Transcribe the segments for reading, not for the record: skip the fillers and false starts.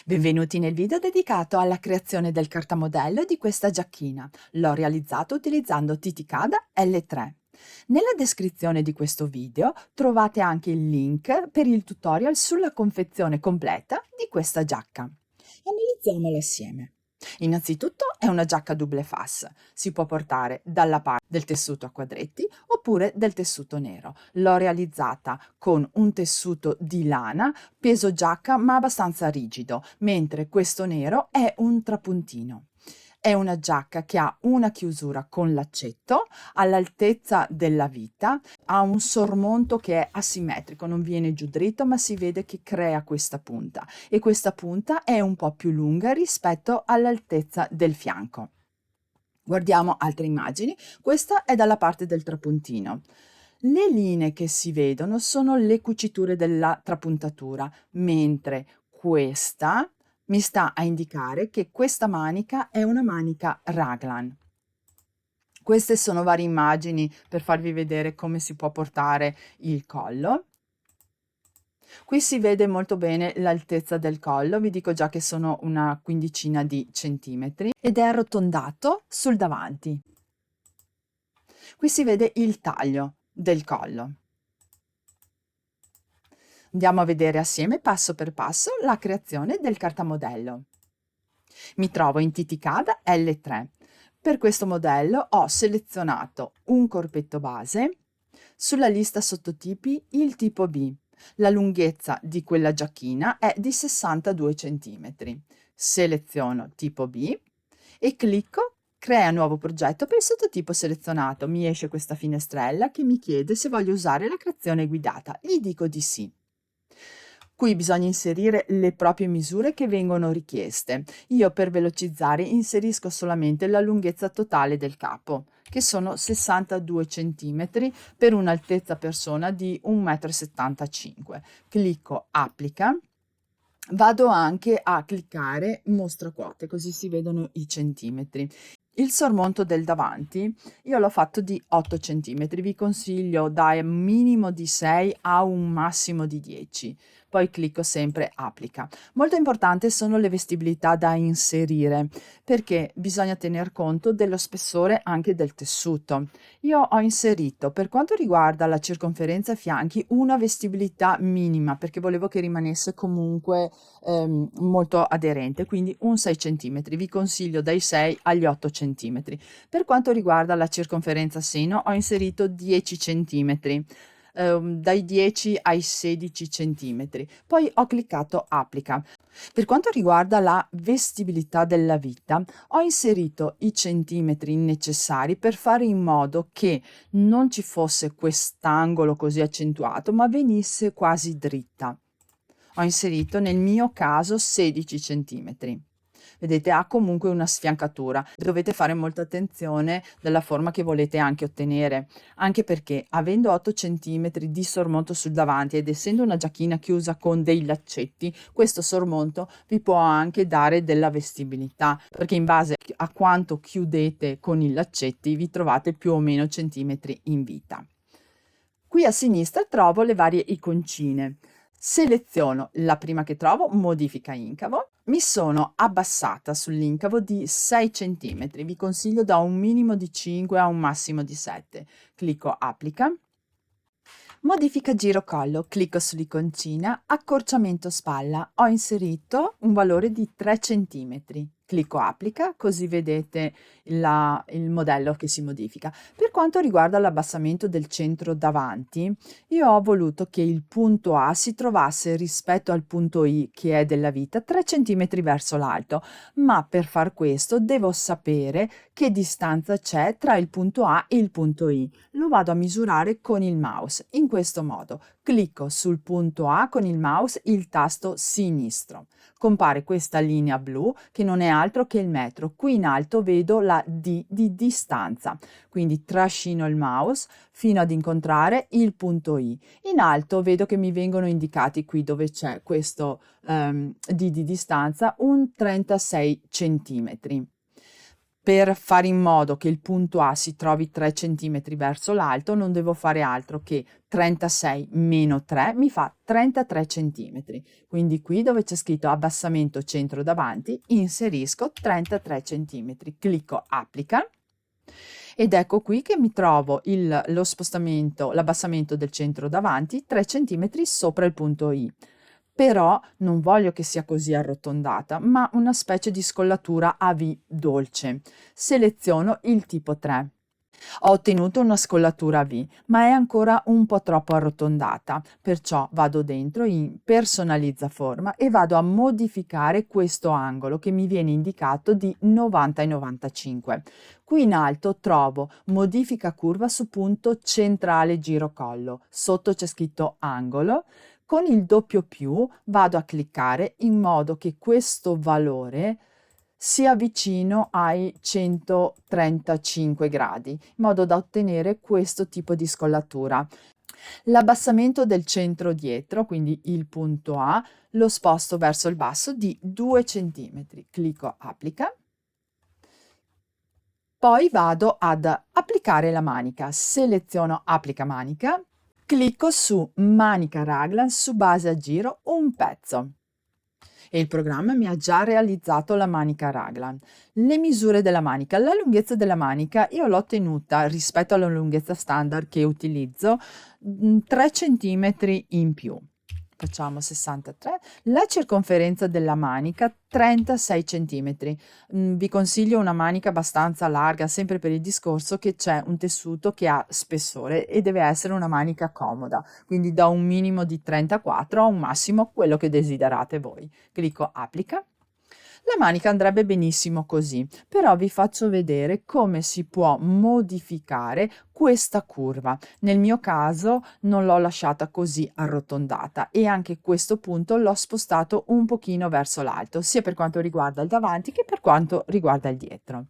Benvenuti nel video dedicato alla creazione del cartamodello di questa giacchina. L'ho realizzato utilizzando TTCAD L3. Nella descrizione di questo video trovate anche il link per il tutorial sulla confezione completa di questa giacca. Analizziamola assieme. Innanzitutto è una giacca double fas, si può portare dalla parte del tessuto a quadretti oppure del tessuto nero. L'ho realizzata con un tessuto di lana, peso giacca ma abbastanza rigido, mentre questo nero è un trapuntino. È una giacca che ha una chiusura con l'accetto all'altezza della vita, ha un sormonto che è asimmetrico, non viene giù dritto, ma si vede che crea questa punta e questa punta è un po' più lunga rispetto all'altezza del fianco. Guardiamo altre immagini. Questa è dalla parte del trapuntino. Le linee che si vedono sono le cuciture della trapuntatura, mentre questa mi sta a indicare che questa manica è una manica raglan. Queste sono varie immagini per farvi vedere come si può portare il collo. Qui si vede molto bene l'altezza del collo, vi dico già che sono una quindicina di centimetri ed è arrotondato sul davanti. Qui si vede il taglio del collo. Andiamo a vedere assieme passo per passo la creazione del cartamodello. Mi trovo in TTCAD L3. Per questo modello ho selezionato un corpetto base, sulla lista sottotipi il tipo B. La lunghezza di quella giacchina è di 62 cm. Seleziono tipo B e clicco Crea nuovo progetto per il sottotipo selezionato. Mi esce questa finestrella che mi chiede se voglio usare la creazione guidata. Gli dico di sì. Qui bisogna inserire le proprie misure che vengono richieste. Io per velocizzare inserisco solamente la lunghezza totale del capo, che sono 62 cm per un'altezza persona di 1,75 m. Clicco Applica. Vado anche a cliccare Mostra quote, così si vedono i centimetri. Il sormonto del davanti io l'ho fatto di 8 cm, vi consiglio da un minimo di 6 a un massimo di 10. Poi clicco sempre Applica. Molto importante sono le vestibilità da inserire, perché bisogna tener conto dello spessore anche del tessuto. Io ho inserito, per quanto riguarda la circonferenza fianchi, una vestibilità minima, perché volevo che rimanesse comunque molto aderente, quindi un 6 cm. Vi consiglio dai 6 agli 8 cm. Per quanto riguarda la circonferenza seno, ho inserito 10 cm. Dai 10 ai 16 centimetri. Poi ho cliccato Applica. Per quanto riguarda la vestibilità della vita, ho inserito i centimetri necessari per fare in modo che non ci fosse quest'angolo così accentuato, ma venisse quasi dritta. Ho inserito nel mio caso 16 centimetri. Vedete, ha comunque una sfiancatura. Dovete fare molta attenzione della forma che volete anche ottenere, anche perché avendo 8 centimetri di sormonto sul davanti ed essendo una giacchina chiusa con dei laccetti, questo sormonto vi può anche dare della vestibilità, perché in base a quanto chiudete con i laccetti vi trovate più o meno centimetri in vita. Qui a sinistra trovo le varie iconcine. Seleziono la prima che trovo, modifica incavo. Mi sono abbassata sull'incavo di 6 cm. Vi consiglio da un minimo di 5 a un massimo di 7. Clicco Applica. Modifica giro collo, clicco sull'iconcina, accorciamento spalla, ho inserito un valore di 3 cm. Clicco Applica, così vedete il modello che si modifica. Per quanto riguarda l'abbassamento del centro davanti, io ho voluto che il punto A si trovasse rispetto al punto I, che è della vita, 3 cm verso l'alto, ma per far questo devo sapere che distanza c'è tra il punto A e il punto I. Lo vado a misurare con il mouse. In questo modo clicco sul punto A con il mouse, il tasto sinistro. Compare questa linea blu che non è altro che il metro. Qui in alto vedo la D di distanza, quindi trascino il mouse fino ad incontrare il punto I. In alto vedo che mi vengono indicati qui dove c'è questo D di distanza un 36 centimetri. Per fare in modo che il punto A si trovi 3 cm verso l'alto non devo fare altro che 36 meno 3 mi fa 33 cm. Quindi qui dove c'è scritto abbassamento centro davanti inserisco 33 cm. Clicco applica ed ecco qui che mi trovo lo spostamento, l'abbassamento del centro davanti 3 cm sopra il punto I. Però non voglio che sia così arrotondata, ma una specie di scollatura a V dolce. Seleziono il tipo 3. Ho ottenuto una scollatura a V, ma è ancora un po' troppo arrotondata, perciò vado dentro in Personalizza forma e vado a modificare questo angolo che mi viene indicato di 90 e 95. Qui in alto trovo Modifica curva su punto centrale girocollo. Sotto c'è scritto angolo. Con il doppio più vado a cliccare in modo che questo valore sia vicino ai 135 gradi, in modo da ottenere questo tipo di scollatura. L'abbassamento del centro dietro, quindi il punto A, lo sposto verso il basso di 2 cm. Clicco applica. Poi vado ad applicare la manica. Seleziono applica manica. Clicco su manica raglan su base a giro un pezzo e il programma mi ha già realizzato la manica raglan. Le misure della manica. La lunghezza della manica io l'ho tenuta rispetto alla lunghezza standard che utilizzo 3 cm in più. Facciamo 63. La circonferenza della manica 36 cm. Vi consiglio una manica abbastanza larga, sempre per il discorso che c'è un tessuto che ha spessore e deve essere una manica comoda, quindi da un minimo di 34 a un massimo quello che desiderate voi. Clicco applica. La manica andrebbe benissimo così, però vi faccio vedere come si può modificare questa curva. Nel mio caso non l'ho lasciata così arrotondata e anche questo punto l'ho spostato un pochino verso l'alto, sia per quanto riguarda il davanti che per quanto riguarda il dietro.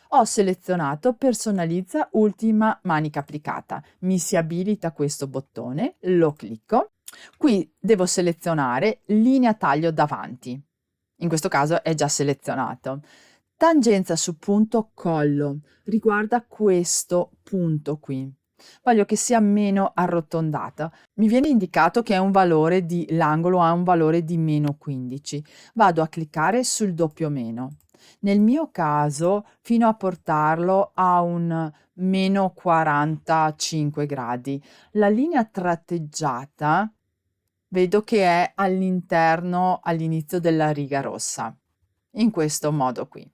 Ho selezionato Personalizza ultima manica applicata. Mi si abilita questo bottone, lo clicco. Qui devo selezionare linea taglio davanti. In questo caso è già selezionato. Tangenza su punto collo riguarda questo punto qui. Voglio che sia meno arrotondata. Mi viene indicato che è un valore di l'angolo ha un valore di meno 15. Vado a cliccare sul doppio meno. Nel mio caso, fino a portarlo a un meno 45 gradi. La linea tratteggiata vedo che è all'interno, all'inizio della riga rossa, in questo modo qui.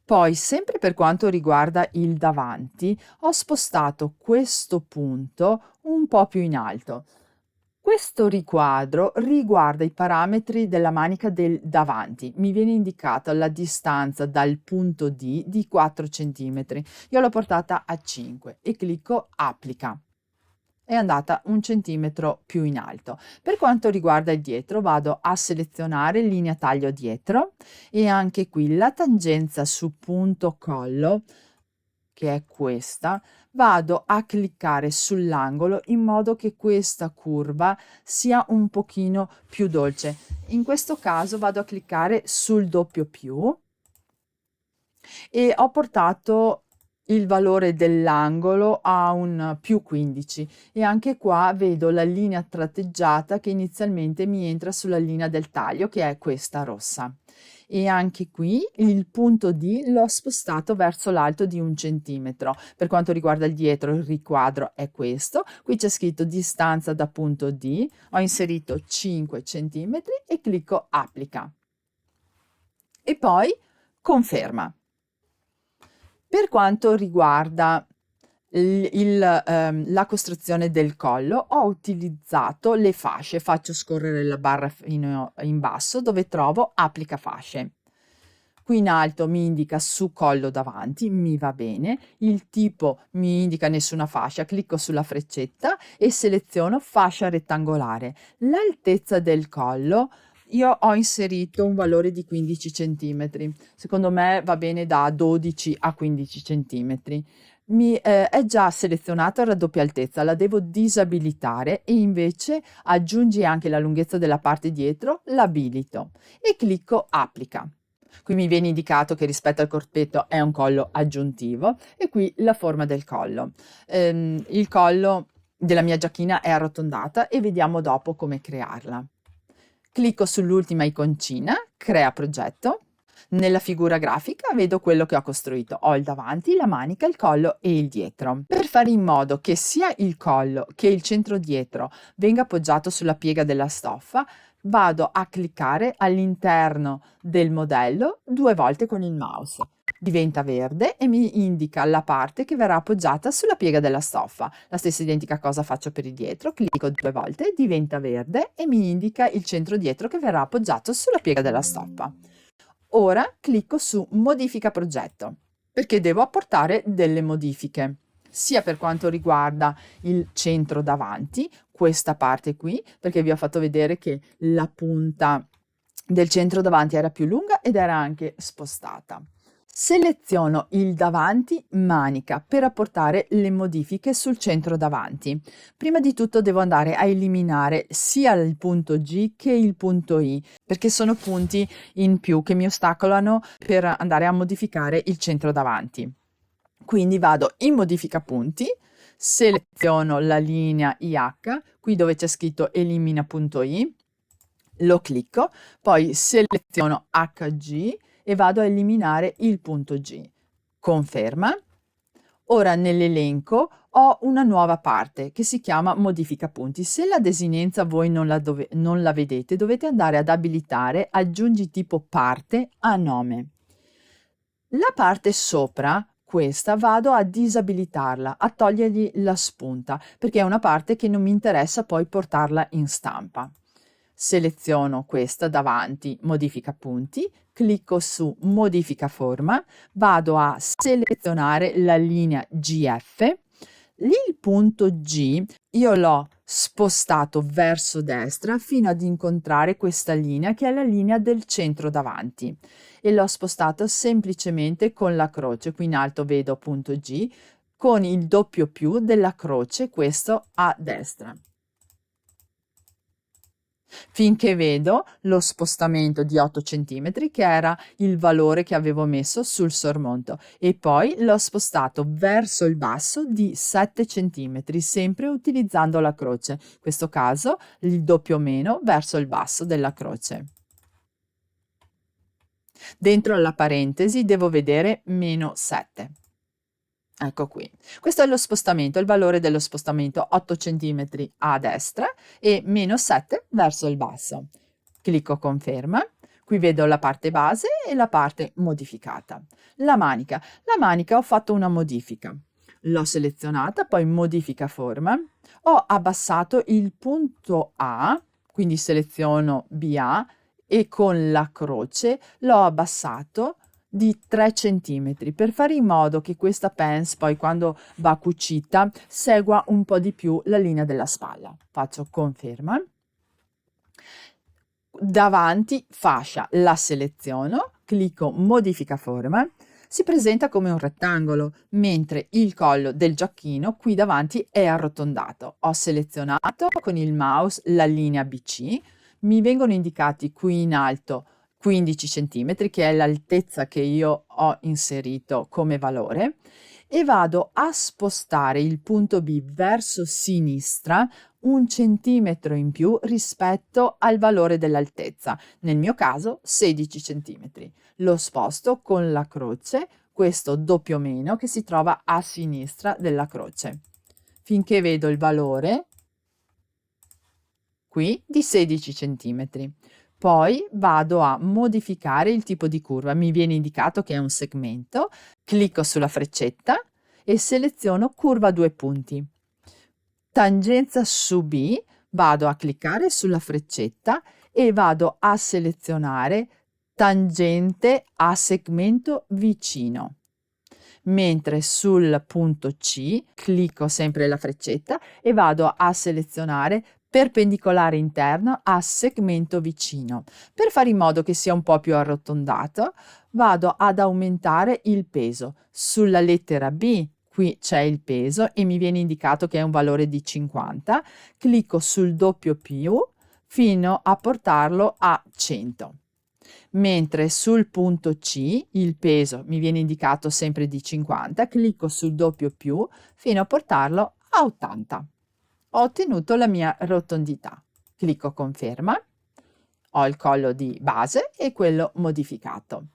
Poi, sempre per quanto riguarda il davanti, ho spostato questo punto un po' più in alto. Questo riquadro riguarda i parametri della manica del davanti. Mi viene indicata la distanza dal punto D di 4 cm. Io l'ho portata a 5 e clicco applica. È andata un centimetro più in alto. Per quanto riguarda il dietro vado a selezionare linea taglio dietro e anche qui la tangenza su punto collo, che è questa, vado a cliccare sull'angolo in modo che questa curva sia un pochino più dolce. In questo caso vado a cliccare sul doppio più e ho portato il valore dell'angolo a un più 15 e anche qua vedo la linea tratteggiata che inizialmente mi entra sulla linea del taglio che è questa rossa e anche qui il punto D l'ho spostato verso l'alto di 1 centimetro. Per quanto riguarda il dietro il riquadro è questo, qui c'è scritto distanza da punto D, ho inserito 5 centimetri e clicco applica e poi conferma. Per quanto riguarda la costruzione del collo, ho utilizzato le fasce, faccio scorrere la barra fino in basso dove trovo applica fasce. Qui in alto mi indica su collo davanti, mi va bene, il tipo mi indica nessuna fascia, clicco sulla freccetta e seleziono fascia rettangolare. L'altezza del collo io ho inserito un valore di 15 cm, secondo me va bene da 12 a 15 cm. È già selezionato a raddoppia altezza, la devo disabilitare e invece aggiungi anche la lunghezza della parte dietro, l'abilito e clicco applica. Qui mi viene indicato che rispetto al corpetto è un collo aggiuntivo e qui la forma del collo. Il collo della mia giacchina è arrotondata e vediamo dopo come crearla. Clicco sull'ultima iconcina, crea progetto. Nella figura grafica vedo quello che ho costruito. Ho il davanti, la manica, il collo e il dietro. Per fare in modo che sia il collo che il centro dietro venga appoggiato sulla piega della stoffa, vado a cliccare all'interno del modello 2 volte con il mouse. Diventa verde e mi indica la parte che verrà appoggiata sulla piega della stoffa. La stessa identica cosa faccio per il dietro, clicco 2 volte, diventa verde e mi indica il centro dietro che verrà appoggiato sulla piega della stoffa. Ora clicco su modifica progetto perché devo apportare delle modifiche sia per quanto riguarda il centro davanti, questa parte qui, perché vi ho fatto vedere che la punta del centro davanti era più lunga ed era anche spostata. Seleziono il davanti manica per apportare le modifiche sul centro davanti. Prima di tutto devo andare a eliminare sia il punto G che il punto I, perché sono punti in più che mi ostacolano per andare a modificare il centro davanti. Quindi vado in modifica punti, seleziono la linea IH, qui dove c'è scritto elimina punto I, lo clicco, poi seleziono HG e vado a eliminare il punto G. Conferma. Ora nell'elenco ho una nuova parte che si chiama modifica punti. Se la desinenza voi non la vedete, dovete andare ad abilitare aggiungi tipo parte a nome. La parte sopra, questa, vado a disabilitarla, a togliergli la spunta, perché è una parte che non mi interessa poi portarla in stampa. Seleziono questa davanti, modifica punti, clicco su modifica forma, vado a selezionare la linea GF. Lì il punto G io l'ho spostato verso destra fino ad incontrare questa linea che è la linea del centro davanti e l'ho spostato semplicemente con la croce. Qui in alto vedo punto G con il doppio più della croce, questo a destra, finché vedo lo spostamento di 8 cm che era il valore che avevo messo sul sormonto e poi l'ho spostato verso il basso di 7 cm, sempre utilizzando la croce, in questo caso il doppio meno verso il basso della croce. Dentro la parentesi devo vedere meno 7. Ecco qui. Questo è lo spostamento, il valore dello spostamento 8 cm a destra e meno 7 verso il basso. Clicco conferma. Qui vedo la parte base e la parte modificata. La manica. La manica ho fatto una modifica. L'ho selezionata, poi modifica forma. Ho abbassato il punto A, quindi seleziono BA e con la croce l'ho abbassato di 3 cm per fare in modo che questa pants poi quando va cucita segua un po' di più la linea della spalla. Faccio conferma. Davanti fascia la seleziono, clicco modifica forma, si presenta come un rettangolo, mentre il collo del giacchino qui davanti è arrotondato. Ho selezionato con il mouse la linea BC, mi vengono indicati qui in alto 15 cm, che è l'altezza che io ho inserito come valore, e vado a spostare il punto B verso sinistra 1 centimetro in più rispetto al valore dell'altezza, nel mio caso 16 cm. Lo sposto con la croce, questo doppio meno che si trova a sinistra della croce, finché vedo il valore qui di 16 cm. Poi vado a modificare il tipo di curva, mi viene indicato che è un segmento, clicco sulla freccetta e seleziono curva a 2 punti. Tangenza su B, vado a cliccare sulla freccetta e vado a selezionare tangente a segmento vicino. Mentre sul punto C clicco sempre la freccetta e vado a selezionare perpendicolare interno a segmento vicino. Per fare in modo che sia un po' più arrotondato, vado ad aumentare il peso. Sulla lettera B qui c'è il peso e mi viene indicato che è un valore di 50. Clicco sul doppio più fino a portarlo a 100. mentre sul punto C il peso mi viene indicato sempre di 50, clicco sul doppio più fino a portarlo a 80. Ho ottenuto la mia rotondità. Clicco conferma, ho il collo di base e quello modificato.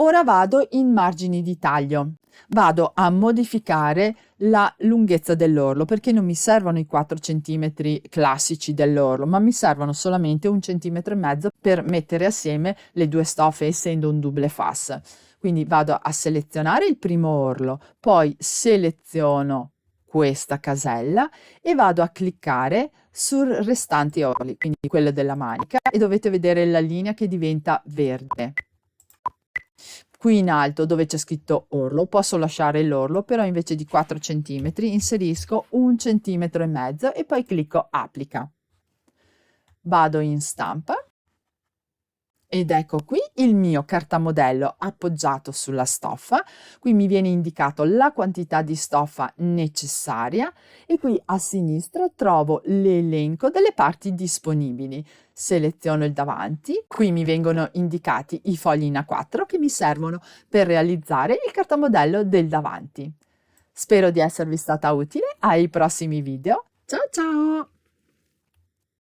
Ora vado in margini di taglio. Vado a modificare la lunghezza dell'orlo perché non mi servono i 4 cm classici dell'orlo, ma mi servono solamente 1,5 cm per mettere assieme le due stoffe, essendo un double fas. Quindi vado a selezionare il primo orlo, poi seleziono questa casella e vado a cliccare sul restanti orli, quindi quello della manica, e dovete vedere la linea che diventa verde. Qui in alto dove c'è scritto orlo posso lasciare l'orlo, però invece di 4 cm inserisco 1,5 cm e poi clicco applica. Vado in stampa ed ecco qui il mio cartamodello appoggiato sulla stoffa. Qui mi viene indicato la quantità di stoffa necessaria e qui a sinistra trovo l'elenco delle parti disponibili. Seleziono il davanti, qui mi vengono indicati i fogli in A4 che mi servono per realizzare il cartamodello del davanti. Spero di esservi stata utile. Ai prossimi video. Ciao ciao!